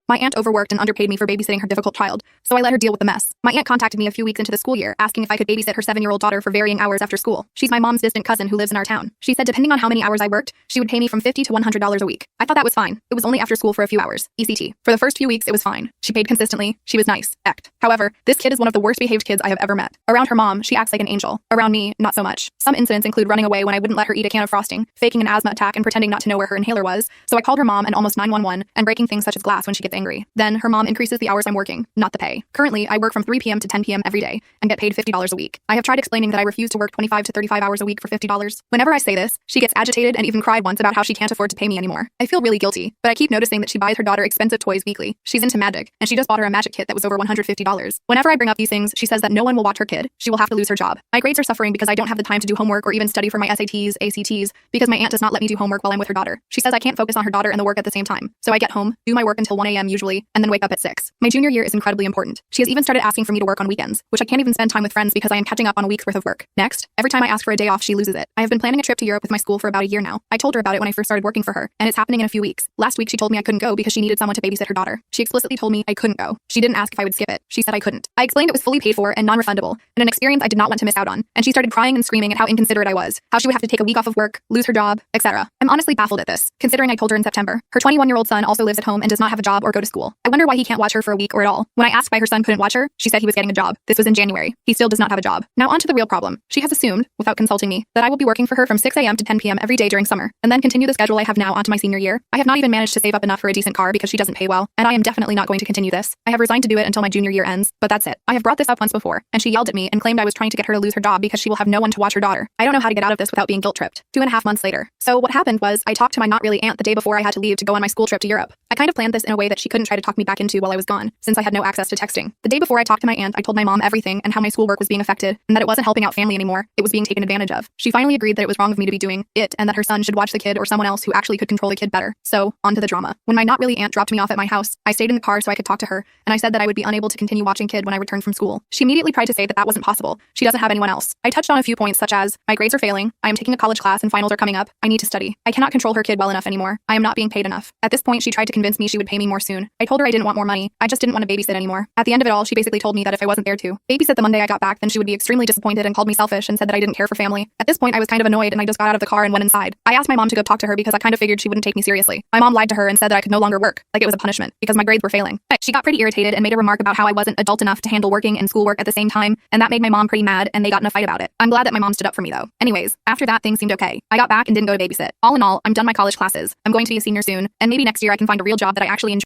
My aunt overworked and underpaid me for babysitting her difficult child, so I let her deal with the mess. My aunt contacted me a few weeks into the school year, asking if I could babysit her 7-year-old daughter for varying hours after school. She's my mom's distant cousin who lives in our town. She said depending on how many hours I worked, she would pay me from $50 to $100 a week. I thought that was fine. It was only after school for a few hours. ECT. For the first few weeks, it was fine. She paid consistently. She was nice. Ect. However, this kid is one of the worst behaved kids I have ever met. Around her mom, she acts like an angel. Around me, not so much. Some incidents include running away when I wouldn't let her eat a can of frosting, faking an asthma attack and pretending not to know where her inhaler was, so I called her mom and almost 911, and breaking things such as glass when she gets angry. Then, her mom increases the hours I'm working, not the pay. Currently, I work from 3 p.m. to 10 p.m. every day, and get paid $50 a week. I have tried explaining that I refuse to work 25 to 35 hours a week for $50. Whenever I say this, she gets agitated and even cried once about how she can't afford to pay me anymore. I feel really guilty, but I keep noticing that she buys her daughter expensive toys weekly. She's into magic, and she just bought her a magic kit that was over $150. Whenever I bring up these things, she says that no one will watch her kid. She will have to lose her job. My grades are suffering because I don't have the time to do homework or even study for my SATs, ACTs, because my aunt does not let me do homework while I'm with her daughter. She says I can't focus on her daughter and the work at the same time. So I get home, do my work until 1 a.m. usually, and then wake up at 6. My junior year is incredibly important. She has even started asking for me to work on weekends, which I can't even spend time with friends because I am catching up on a week's worth of work. Next, every time I ask for a day off, she loses it. I have been planning a trip to Europe with my school for about a year now. I told her about it when I first started working for her, and it's happening in a few weeks. Last week, she told me I couldn't go because she needed someone to babysit her daughter. She explicitly told me I couldn't go. She didn't ask if I would skip it. She said I couldn't. I explained it was fully paid for and non-refundable, and an experience I did not want to miss out on, and she started crying and screaming at how inconsiderate I was, how she would have to take a week off of work, lose her job, etc. I'm honestly baffled at this, considering I told her in September. Her 21-year-old son also lives at home and does not have a job or go to school. I wonder why he can't watch her for a week or at all. When I asked why her son couldn't watch her, she said he was getting a job. This was in January. He still does not have a job. Now on to the real problem. She has assumed, without consulting me, that I will be working for her from 6 a.m. to 10 p.m. every day during summer, and then continue the schedule I have now onto my senior year. I have not even managed to save up enough for a decent car because she doesn't pay well, and I am definitely not going to continue this. I have resigned to do it until my junior year ends, but that's it. I have brought this up once before, and she yelled at me and claimed I was trying to get her to lose her job because she will have no one to watch her daughter. I don't know how to get out of this without being guilt-tripped. 2.5 months later. So what happened was, I talked to my not really aunt the day before I had to leave to go on my school trip to Europe. I kind of planned this in a way that she couldn't try to talk me back into while I was gone, since I had no access to texting. The day before I talked to my aunt, I told my mom everything and how my schoolwork was being affected, and that it wasn't helping out family anymore, it was being taken advantage of. She finally agreed that it was wrong of me to be doing it, and that her son should watch the kid or someone else who actually could control the kid better. So, on to the drama. When my not really aunt dropped me off at my house, I stayed in the car so I could talk to her, and I said that I would be unable to continue watching kid when I returned from school. She immediately tried to say that that wasn't possible. She doesn't have anyone else. I touched on a few points such as, my grades are failing, I am taking a college class and finals are coming up, I need to study. I cannot control her kid well enough anymore. I am not being paid enough. At this point, she tried to convince me she would pay me more soon. I told her I didn't want more money. I just didn't want to babysit anymore. At the end of it all, she basically told me that if I wasn't there to babysit the Monday I got back, then she would be extremely disappointed and called me selfish and said that I didn't care for family. At this point, I was kind of annoyed and I just got out of the car and went inside. I asked my mom to go talk to her because I kind of figured she wouldn't take me seriously. My mom lied to her and said that I could no longer work, like it was a punishment, because my grades were failing. But she got pretty irritated and made a remark about how I wasn't adult enough to handle working and schoolwork at the same time, and that made my mom pretty mad and they got in a fight about it. I'm glad that my mom stood up for me though. Anyways, after that things seemed okay. I got back and didn't go to babysit. All in all, I'm done my college classes. I'm going to be a senior soon, and maybe next year I can find a real job that I actually enjoy.